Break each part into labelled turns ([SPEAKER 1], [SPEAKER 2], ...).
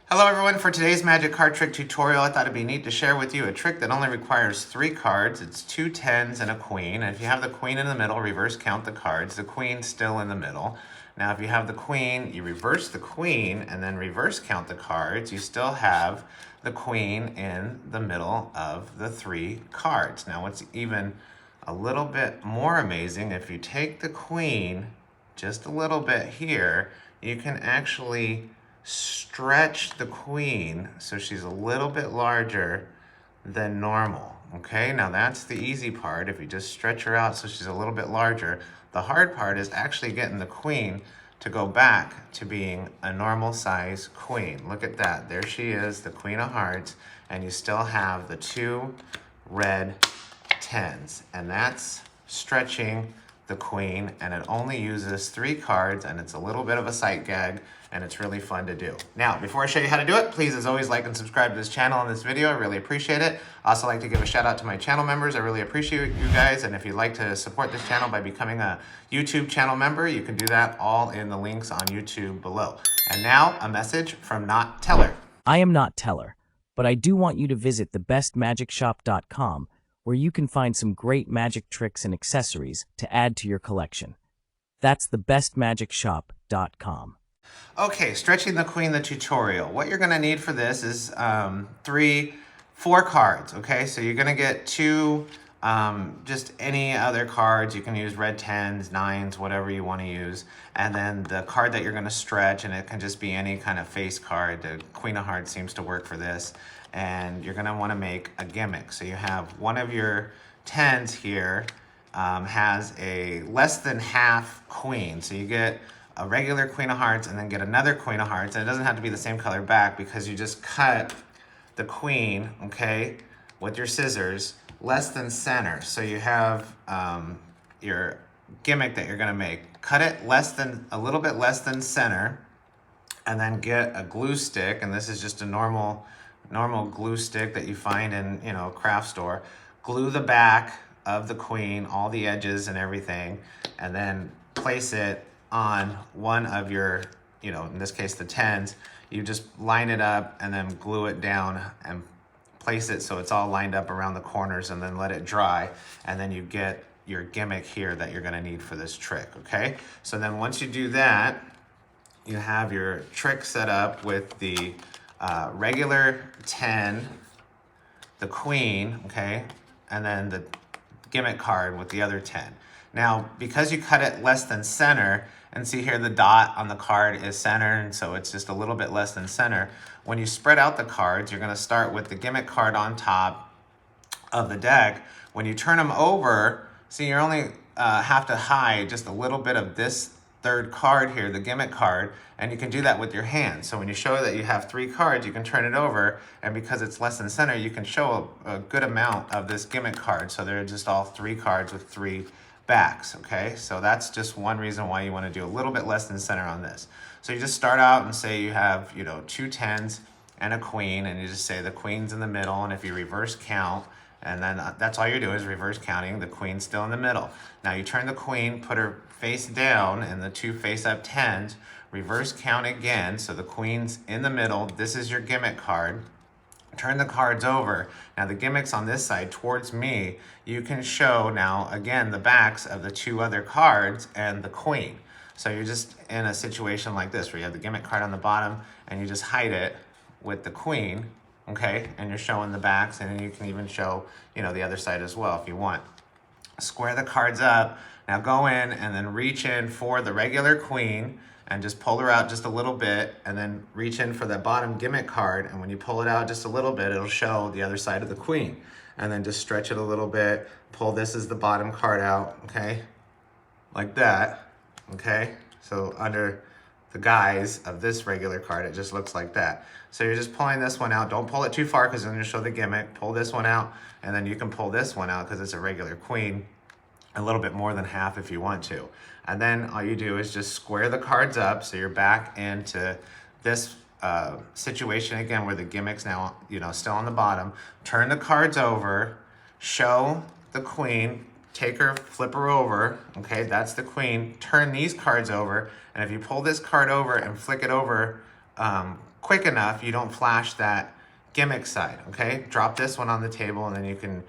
[SPEAKER 1] Hello everyone, for today's magic card trick tutorial, I thought it'd be neat to share with you a trick that only requires 3 cards. It's 2 tens and a queen. And if you have the queen in the middle, reverse count the cards. The queen's still in the middle. Now if you have the queen, you reverse the queen and then reverse count the cards. You still have the queen in the middle of the 3 cards. Now what's even a little bit more amazing, if you take the queen just a little bit here, you can actually stretch the queen so she's a little bit larger than normal. Okay, now that's the easy part. If you just stretch her out so she's a little bit larger, the hard part is actually getting the queen to go back to being a normal size queen. Look at that, there she is, the queen of hearts, and you still have the 2 red tens, and that's stretching the queen, and it only uses 3 cards, and it's a little bit of a sight gag, and it's really fun to do. Now, before I show you how to do it, please, as always, like and subscribe to this channel and this video. I really appreciate it. I also like to give a shout out to my channel members. I really appreciate you guys, and if you'd like to support this channel by becoming a YouTube channel member, you can do that all in the links on YouTube below. And now, a message from Not Teller.
[SPEAKER 2] I am not Teller, but I do want you to visit thebestmagicshop.com, where you can find some great magic tricks and accessories to add to your collection. That's thebestmagicshop.com.
[SPEAKER 1] Okay, stretching the queen, the tutorial. What you're gonna need for this is 4 cards, okay? So you're gonna get 2, just any other cards. You can use red 10s, 9s, whatever you wanna use. And then the card that you're gonna stretch, and it can just be any kind of face card. The queen of hearts seems to work for this. And you're gonna wanna make a gimmick. So you have one of your 10s here has a less than half queen. So you get a regular queen of hearts and then get another queen of hearts. And it doesn't have to be the same color back because you just cut the queen, okay, with your scissors, less than center. So you have your gimmick that you're gonna make. Cut it a little bit less than center, and then get a glue stick, and this is just a normal glue stick that you find in, a craft store. Glue the back of the queen, all the edges and everything, and then place it on one of your, in this case the 10s. You just line it up and then glue it down and place it so it's all lined up around the corners, and then let it dry, and then you get your gimmick here that you're gonna need for this trick, okay? So then once you do that, you have your trick set up with the regular 10, the queen, okay, and then the gimmick card with the other 10. Now, because you cut it less than center, and see here the dot on the card is center, and so it's just a little bit less than center. When you spread out the cards, you're gonna start with the gimmick card on top of the deck. When you turn them over, see, you only have to hide just a little bit of this 3rd card here, the gimmick card, and you can do that with your hand. So when you show that you have 3 cards, you can turn it over, and because it's less than center, you can show a good amount of this gimmick card. So they're just all 3 cards with 3 backs, okay? So that's just one reason why you want to do a little bit less than center on this. So you just start out and say you have, 2 10s and a queen, and you just say the queen's in the middle, and if you reverse count, and then that's all you're doing is reverse counting, the queen's still in the middle. Now you turn the queen, put her face down, and the 2 face-up 10s, reverse count again, so the queen's in the middle. This is your gimmick card. Turn the cards over. Now the gimmick's on this side towards me. You can show now, again, the backs of the 2 other cards and the queen. So you're just in a situation like this where you have the gimmick card on the bottom and you just hide it with the queen, okay? And you're showing the backs, and then you can even show, the other side as well if you want. Square the cards up. Now go in and then reach in for the regular queen and just pull her out just a little bit, and then reach in for the bottom gimmick card, and when you pull it out just a little bit, it'll show the other side of the queen. And then just stretch it a little bit, pull this as the bottom card out, okay? Like that, okay? So under the guise of this regular card, it just looks like that. So you're just pulling this one out. Don't pull it too far because then you'll show the gimmick. Pull this one out, and then you can pull this one out because it's a regular queen, a little bit more than half if you want to. And then all you do is just square the cards up so you're back into this situation again where the gimmick's now, still on the bottom. Turn the cards over, show the queen, take her, flip her over, okay, that's the queen. Turn these cards over, and if you pull this card over and flick it over quick enough, you don't flash that gimmick side, okay? Drop this one on the table and then you can,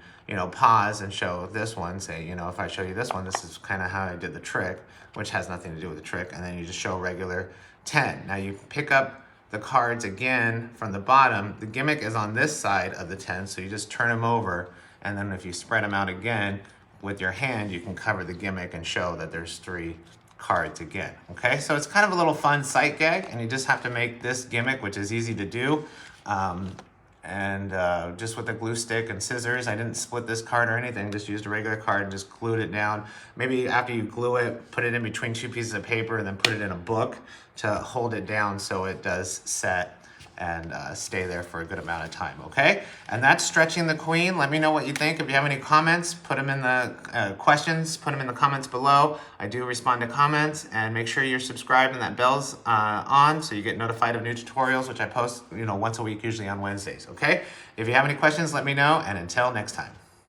[SPEAKER 1] pause and show this one. Say, if I show you this one, this is kind of how I did the trick, which has nothing to do with the trick. And then you just show regular 10. Now you pick up the cards again from the bottom. The gimmick is on this side of the 10, so you just turn them over. And then if you spread them out again with your hand, you can cover the gimmick and show that there's 3 cards again, okay? So it's kind of a little fun sight gag, and you just have to make this gimmick, which is easy to do, just with a glue stick and scissors. I didn't split this card or anything, just used a regular card and just glued it down. Maybe after you glue it, put it in between 2 pieces of paper and then put it in a book to hold it down so it does set and stay there for a good amount of time, okay? And that's stretching the queen. Let me know what you think. If you have any comments, put them in the questions, put them in the comments below. I do respond to comments, and make sure you're subscribed and that bell's on so you get notified of new tutorials, which I post, once a week, usually on Wednesdays, okay? If you have any questions, let me know, and until next time.